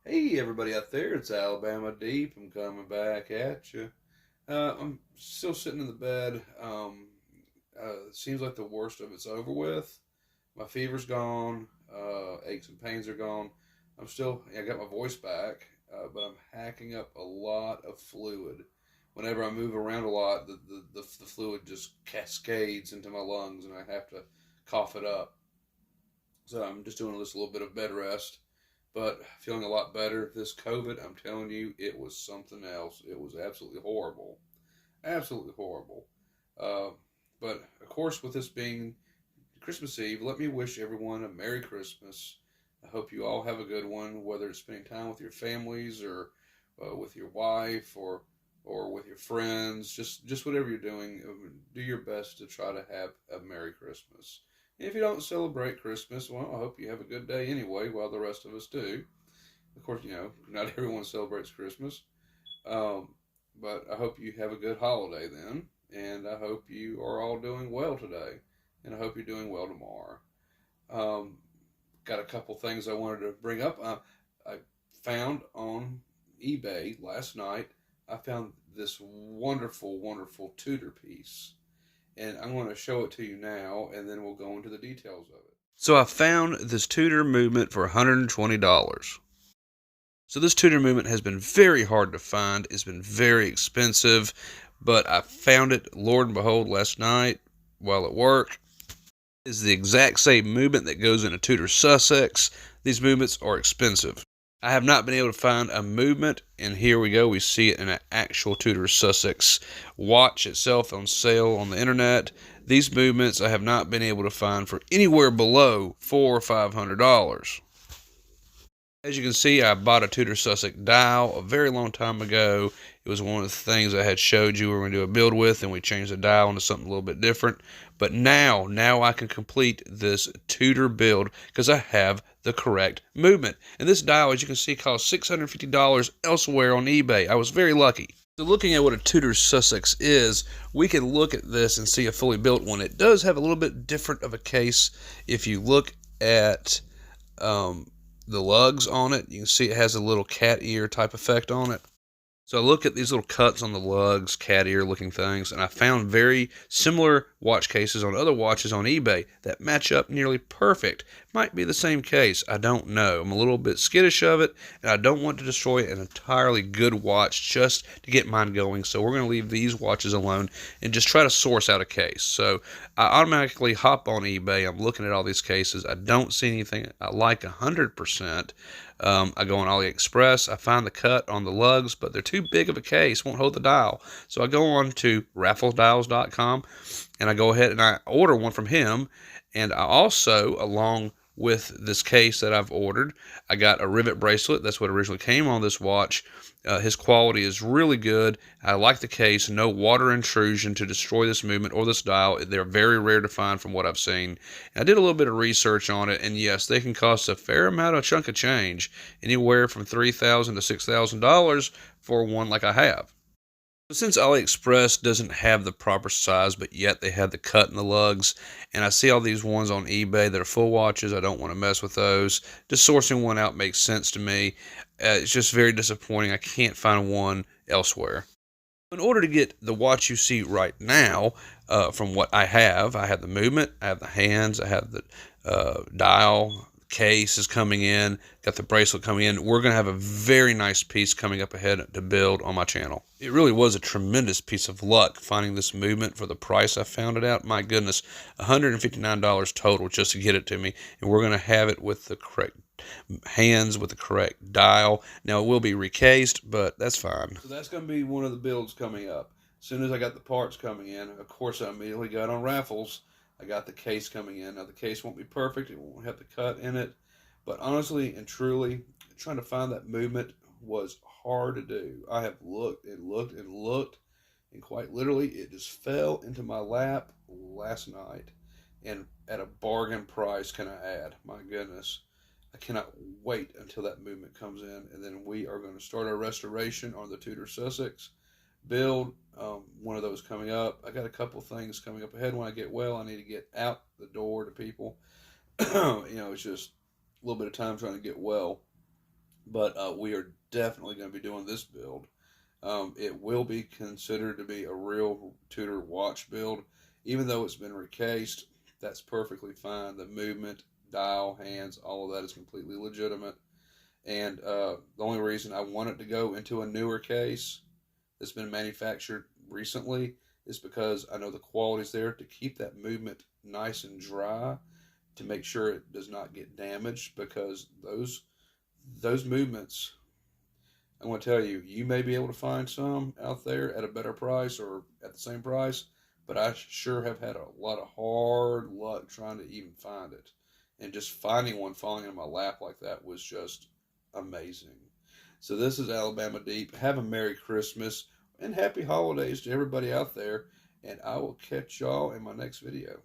Hey, everybody out there, it's Alabama Deep. I'm coming back at you. I'm still sitting in the bed. It seems like the worst of it's over with. My fever's gone. Aches and pains are gone. I got my voice back, but I'm hacking up a lot of fluid. Whenever I move around a lot, the fluid just cascades into my lungs and I have to cough it up. So I'm just doing this little bit of bed rest, but feeling a lot better. This COVID, I'm telling you, it was something else. It was absolutely horrible. Absolutely horrible. Uh, but of course, with this being Christmas Eve, let me wish everyone a Merry Christmas. I hope you all have a good one, whether it's spending time with your families or with your wife or with your friends. Just whatever you're doing, do your best to try to have a Merry Christmas. And if you don't celebrate Christmas, well, I hope you have a good day anyway, while the rest of us do. Of course, not everyone celebrates Christmas, um, but I hope you have a good holiday then, and I hope you are all doing well today, and I hope you're doing well tomorrow. Um, got a couple things I wanted to bring up. I found on eBay last night. I found this wonderful, wonderful Tudor piece, and I'm going to show it to you now, and then we'll go into the details of it. So I found this Tudor movement for $120. So this Tudor movement has been very hard to find. It's been very expensive, but I found it, Lord and behold, last night while at work. Is the exact same movement that goes in a Tudor Sussex. These movements are expensive. I have not been able to find a movement, and here we go. We see it in an actual Tudor Sussex watch itself on sale on the internet. These movements I have not been able to find for anywhere below $400 or $500. As you can see, I bought a Tudor Sussex dial a very long time ago. It was one of the things I had showed you we were going to do a build with, and we changed the dial into something a little bit different. But now I can complete this Tudor build because I have the correct movement. And this dial, as you can see, costs $650 elsewhere on eBay. I was very lucky. So looking at what a Tudor Sussex is, we can look at this and see a fully built one. It does have a little bit different of a case. If you look at the lugs on it, you can see it has a little cat ear type effect on it. So I look at these little cuts on the lugs, cat ear looking things, and I found very similar watch cases on other watches on eBay that match up nearly perfect. Might be the same case, I don't know. I'm a little bit skittish of it, and I don't want to destroy an entirely good watch just to get mine going. So we're going to leave these watches alone and just try to source out a case. So I automatically hop on eBay. I'm looking at all these cases. I don't see anything I like 100%. I go on AliExpress. I find the cut on the lugs, but they're too big of a case, won't hold the dial. So I go on to raffledials.com and I go ahead and I order one from him. And I also, along with this case that I've ordered, I got a rivet bracelet. That's what originally came on this watch. His quality is really good. I like the case. No water intrusion to destroy this movement or this dial. They're very rare to find from what I've seen. And I did a little bit of research on it, and yes, they can cost a fair amount of chunk of change, anywhere from $3,000 to $6,000 for one like I have. Since AliExpress doesn't have the proper size, but yet they have the cut in the lugs, and I see all these ones on eBay that are full watches, I don't want to mess with those. Just sourcing one out makes sense to me. It's just very disappointing. I can't find one elsewhere. In order to get the watch you see right now, from what I have the movement, I have the hands, I have the dial, case is coming in, got the bracelet coming in. We're going to have a very nice piece coming up ahead to build on my channel. It really was a tremendous piece of luck finding this movement for the price I found it out. My goodness, $159 total just to get it to me, and we're going to have it with the correct hands, with the correct dial. Now it will be recased, but that's fine. So that's going to be one of the builds coming up. As soon as I got the parts coming in, of course I immediately got on raffles. I got the case coming in. Now the case won't be perfect. It won't have the cut in it. But honestly and truly, trying to find that movement was hard to do. I have looked and looked and looked, and quite literally it just fell into my lap last night. And at a bargain price, can I add? My goodness. I cannot wait until that movement comes in, and then we are going to start our restoration on the Tudor Sussex build. One of those coming up. I got a couple things coming up ahead when I get well. I need to get out the door to people. It's just a little bit of time trying to get well. but we are definitely going to be doing this build. It will be considered to be a real Tudor watch build, even though it's been recased. That's perfectly fine. The movement, dial, hands, all of that is completely legitimate. And the only reason I want it to go into a newer case that's been manufactured recently is because I know the quality is there to keep that movement nice and dry, to make sure it does not get damaged, because those movements, I'm going to tell you, you may be able to find some out there at a better price or at the same price, but I sure have had a lot of hard luck trying to even find it. And just finding one falling in my lap like that was just amazing. So this is Alabama Deep. Have a Merry Christmas and Happy Holidays to everybody out there, and I will catch y'all in my next video.